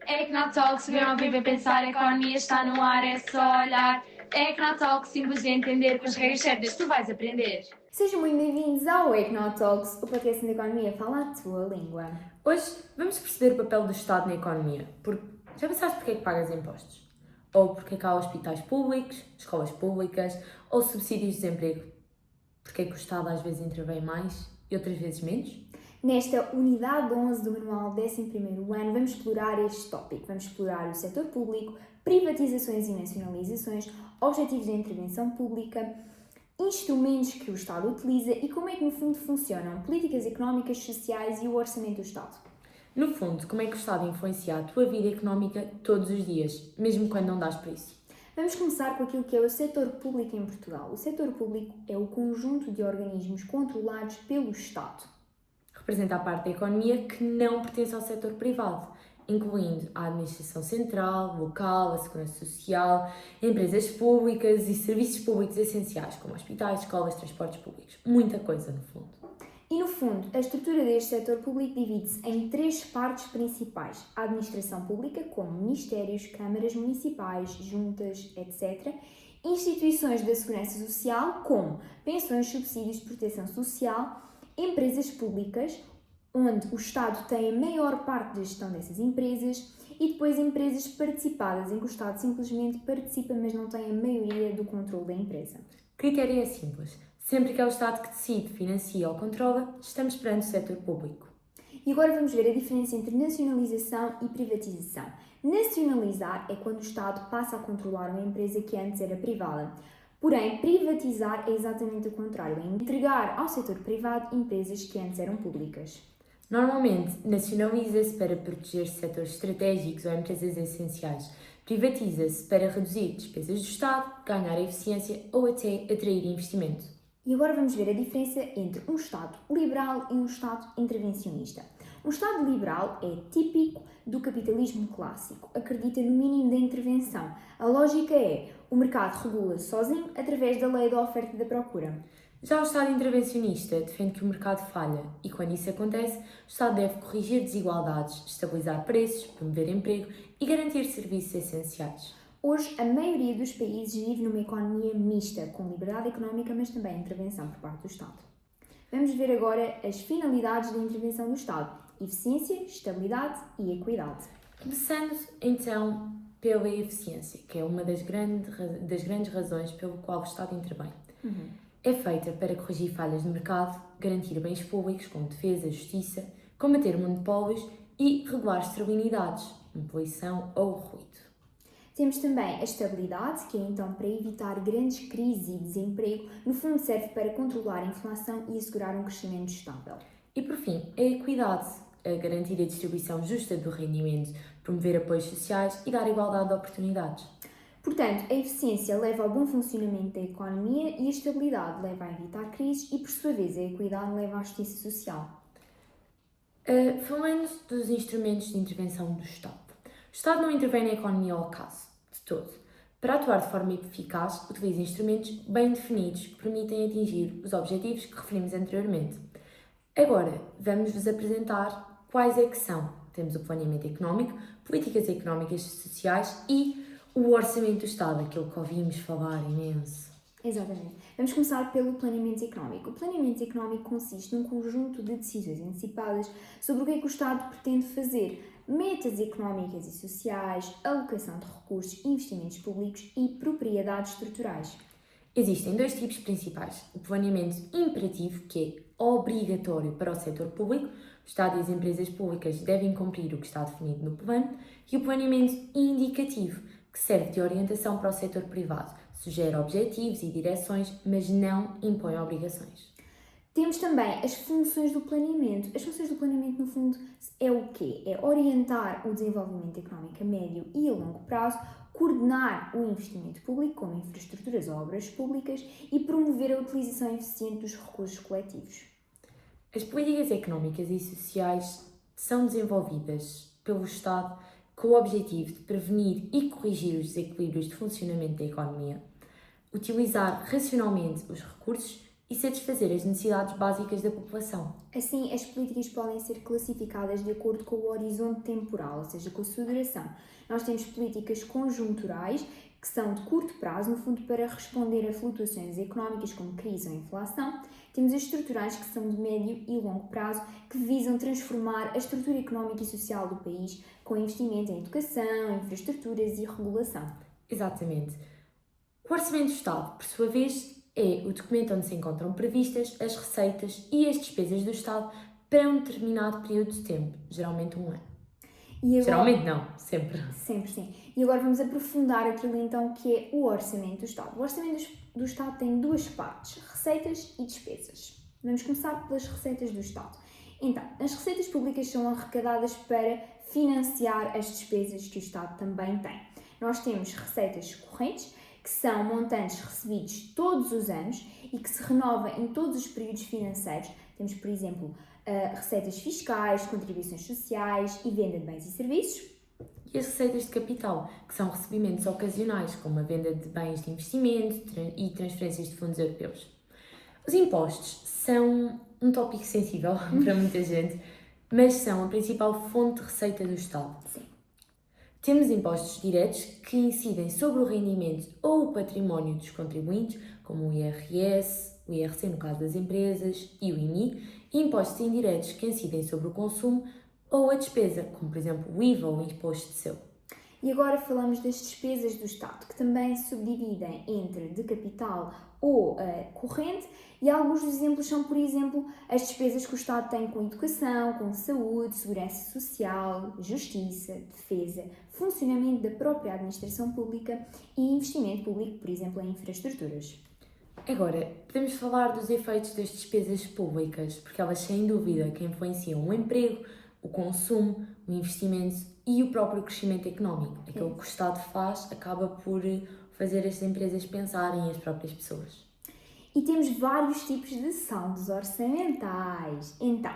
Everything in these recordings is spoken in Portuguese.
Ecnotalks, ver, ouvir, ver, pensar, a economia está no ar, é só olhar. Ecnotalks, simples de entender, com as regras certas tu vais aprender. Sejam muito bem-vindos ao Ecnotalks, o podcast da economia fala a tua língua. Hoje vamos perceber o papel do Estado na economia, porque já pensaste porque é que pagas impostos? Ou porque é que há hospitais públicos, escolas públicas, ou subsídios de desemprego? Porque é que o Estado às vezes intervém mais e outras vezes menos? Nesta unidade 11 do manual 11º ano, vamos explorar este tópico. Vamos explorar o setor público, privatizações e nacionalizações, objetivos de intervenção pública, instrumentos que o Estado utiliza e como é que no fundo funcionam políticas económicas, sociais e o orçamento do Estado. No fundo, como é que o Estado influencia a tua vida económica todos os dias, mesmo quando não dás por isso? Vamos começar com aquilo que é o setor público em Portugal. O setor público é o conjunto de organismos controlados pelo Estado. Representa a parte da economia que não pertence ao setor privado, incluindo a administração central, local, a segurança social, empresas públicas e serviços públicos essenciais, como hospitais, escolas, transportes públicos. Muita coisa, no fundo. E, no fundo, a estrutura deste setor público divide-se em três partes principais. A administração pública, como ministérios, câmaras municipais, juntas, etc. Instituições da segurança social, como pensões, subsídios de proteção social. Empresas públicas, onde o Estado tem a maior parte da gestão dessas empresas. E depois empresas participadas, em que o Estado simplesmente participa, mas não tem a maioria do controle da empresa. O critério é simples. Sempre que é o Estado que decide, financia ou controla, estamos perante o setor público. E agora vamos ver a diferença entre nacionalização e privatização. Nacionalizar é quando o Estado passa a controlar uma empresa que antes era privada. Porém, privatizar é exatamente o contrário, é entregar ao setor privado empresas que antes eram públicas. Normalmente, nacionaliza-se para proteger setores estratégicos ou empresas essenciais. Privatiza-se para reduzir despesas do Estado, ganhar eficiência ou até atrair investimento. E agora vamos ver a diferença entre um Estado liberal e um Estado intervencionista. Um Estado liberal é típico do capitalismo clássico, acredita no mínimo da intervenção. A lógica é, o mercado regula-se sozinho através da lei da oferta e da procura. Já o Estado intervencionista defende que o mercado falha e, quando isso acontece, o Estado deve corrigir desigualdades, estabilizar preços, promover emprego e garantir serviços essenciais. Hoje, a maioria dos países vive numa economia mista, com liberdade económica, mas também intervenção por parte do Estado. Vamos ver agora as finalidades da intervenção do Estado: eficiência, estabilidade e equidade. Começando, então, pela eficiência, que é uma das grandes razões pelo qual o Estado intervém. É feita para corrigir falhas no mercado, garantir bens públicos como defesa, justiça, combater monopólios e regular externalidades, como poluição ou ruído. Temos também a estabilidade, que é então para evitar grandes crises e desemprego, no fundo serve para controlar a inflação e assegurar um crescimento estável. E por fim, a equidade, a garantir a distribuição justa do rendimento, promover apoios sociais e dar igualdade de oportunidades. Portanto, a eficiência leva ao bom funcionamento da economia e a estabilidade leva a evitar crises e, por sua vez, a equidade leva à justiça social. Falando dos instrumentos de intervenção do Estado. O Estado não intervém na economia ao acaso, de todo. Para atuar de forma eficaz, utiliza instrumentos bem definidos que permitem atingir os objetivos que referimos anteriormente. Agora, vamos-vos apresentar quais é que são. Temos o planeamento económico, políticas económicas e sociais e o orçamento do Estado, aquilo que ouvimos falar imenso. Exatamente. Vamos começar pelo planeamento económico. O planeamento económico consiste num conjunto de decisões antecipadas sobre o que é que o Estado pretende fazer. Metas económicas e sociais, alocação de recursos, investimentos públicos e propriedades estruturais. Existem dois tipos principais. O planeamento imperativo, que é obrigatório para o setor público, o Estado e as empresas públicas devem cumprir o que está definido no plano, e o planeamento indicativo, que serve de orientação para o setor privado, sugere objetivos e direções, mas não impõe obrigações. Temos também as funções do planeamento. As funções do planeamento, no fundo, é o quê? É orientar o desenvolvimento económico a médio e a longo prazo, coordenar o investimento público, como infraestruturas ou obras públicas, e promover a utilização eficiente dos recursos coletivos. As políticas económicas e sociais são desenvolvidas pelo Estado com o objetivo de prevenir e corrigir os desequilíbrios de funcionamento da economia, utilizar racionalmente os recursos e satisfazer as necessidades básicas da população. Assim, as políticas podem ser classificadas de acordo com o horizonte temporal, ou seja, com a sua duração. Nós temos políticas conjunturais, que são de curto prazo, no fundo, para responder a flutuações económicas como crise ou inflação. Temos as estruturais, que são de médio e longo prazo, que visam transformar a estrutura económica e social do país com investimento em educação, infraestruturas e regulação. Exatamente. O Orçamento do Estado, por sua vez, é o documento onde se encontram previstas as receitas e as despesas do Estado para um determinado período de tempo, geralmente um ano. E agora... Geralmente não, sempre. Sempre, sim. E agora vamos aprofundar aquilo então que é o Orçamento do Estado. O Orçamento do Estado tem duas partes, receitas e despesas. Vamos começar pelas receitas do Estado. Então, as receitas públicas são arrecadadas para financiar as despesas que o Estado também tem. Nós temos receitas correntes, que são montantes recebidos todos os anos e que se renovam em todos os períodos financeiros. Temos, por exemplo, receitas fiscais, contribuições sociais e venda de bens e serviços. E as receitas de capital, que são recebimentos ocasionais, como a venda de bens de investimento e transferências de fundos europeus. Os impostos são um tópico sensível para muita gente, mas são a principal fonte de receita do Estado. Sim. Temos impostos diretos que incidem sobre o rendimento ou o património dos contribuintes, como o IRS, o IRC no caso das empresas e o IMI, e impostos indiretos que incidem sobre o consumo ou a despesa, como por exemplo o IVA ou o imposto de selo. E agora falamos das despesas do Estado, que também se subdividem entre de capital ou corrente, e alguns dos exemplos são, por exemplo, as despesas que o Estado tem com educação, com saúde, segurança social, justiça, defesa, funcionamento da própria administração pública e investimento público, por exemplo, em infraestruturas. Agora, podemos falar dos efeitos das despesas públicas, porque elas, sem dúvida, que influenciam o emprego, o consumo, o investimento e o próprio crescimento económico. Aquilo que o Estado faz acaba por fazer as empresas pensarem e as próprias pessoas. E temos vários tipos de saldos orçamentais. Então,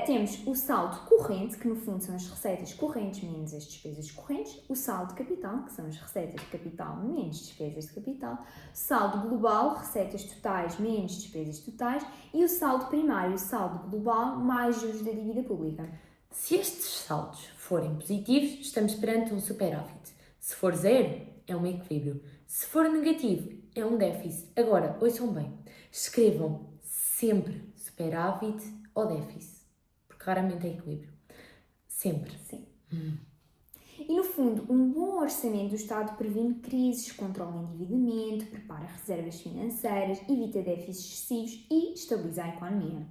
temos o saldo corrente, que no fundo são as receitas correntes menos as despesas correntes, o saldo de capital, que são as receitas de capital menos despesas de capital, saldo global, receitas totais menos despesas totais, e o saldo primário, o saldo global mais juros da dívida pública. Se estes saldos forem positivos, estamos perante um superávit. Se for zero, é um equilíbrio. Se for negativo, é um déficit. Agora, ouçam bem, escrevam sempre superávit ou déficit, porque raramente é equilíbrio. Sempre. Sim. E no fundo, um bom orçamento do Estado previne crises, controla o endividamento, prepara reservas financeiras, evita déficits excessivos e estabiliza a economia.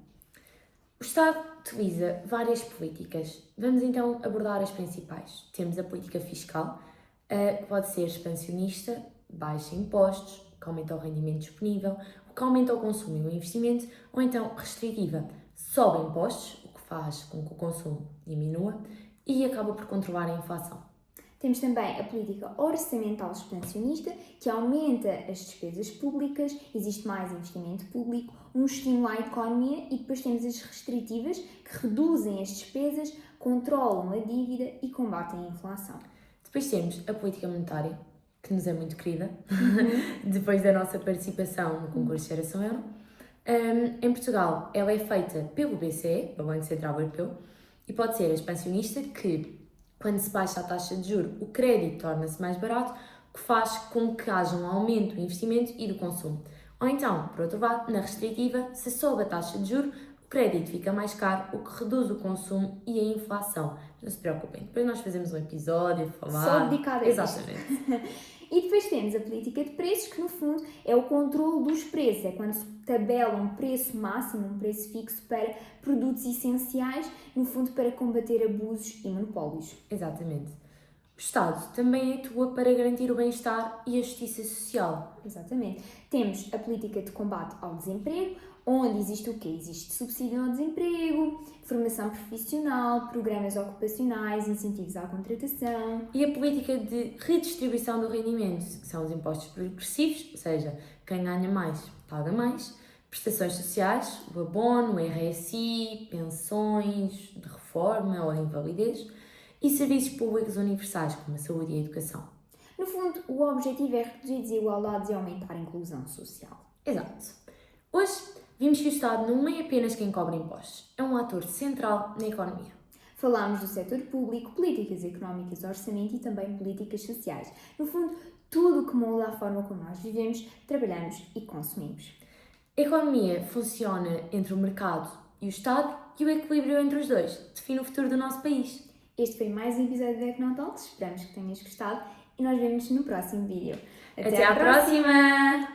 O Estado utiliza várias políticas. Vamos então abordar as principais. Temos a política fiscal, que pode ser expansionista, baixa impostos, que aumenta o rendimento disponível, o que aumenta o consumo e o investimento, ou então restritiva, sobe impostos, o que faz com que o consumo diminua e acaba por controlar a inflação. Temos também a política orçamental expansionista, que aumenta as despesas públicas, existe mais investimento público, um estímulo à economia, e depois temos as restritivas, que reduzem as despesas, controlam a dívida e combatem a inflação. Depois temos a política monetária, que nos é muito querida, depois da nossa participação no concurso de Geração Euro. Em Portugal, ela é feita pelo BCE, pelo Banco Central Europeu, e pode ser a expansionista, que quando se baixa a taxa de juros, o crédito torna-se mais barato, o que faz com que haja um aumento do investimento e do consumo. Ou então, por outro lado, na restritiva, se sobe a taxa de juros, o crédito fica mais caro, o que reduz o consumo e a inflação. Não se preocupem, depois nós fazemos um episódio, falar... Só dedicado a isto. Exatamente. E depois temos a política de preços, que no fundo é o controle dos preços, é quando se tabela um preço máximo, um preço fixo para produtos essenciais, no fundo para combater abusos e monopólios. Exatamente. O Estado também atua para garantir o bem-estar e a justiça social. Exatamente. Temos a política de combate ao desemprego, onde existe o quê? Existe subsídio ao desemprego, formação profissional, programas ocupacionais, incentivos à contratação. E a política de redistribuição do rendimento, que são os impostos progressivos, ou seja, quem ganha mais paga mais, prestações sociais, o abono, o RSI, pensões de reforma ou de invalidez, e serviços públicos universais, como a saúde e a educação. No fundo, o objetivo é reduzir desigualdades e aumentar a inclusão social. Exato. Hoje vimos que o Estado não é apenas quem cobra impostos, é um ator central na economia. Falámos do setor público, políticas económicas, orçamento e também políticas sociais. No fundo, tudo o que molda a forma como nós vivemos, trabalhamos e consumimos. A economia funciona entre o mercado e o Estado e o equilíbrio entre os dois define o futuro do nosso país. Este foi mais um episódio do Econotalks, esperamos que tenhas gostado e nós vemos-nos no próximo vídeo. Até à próxima!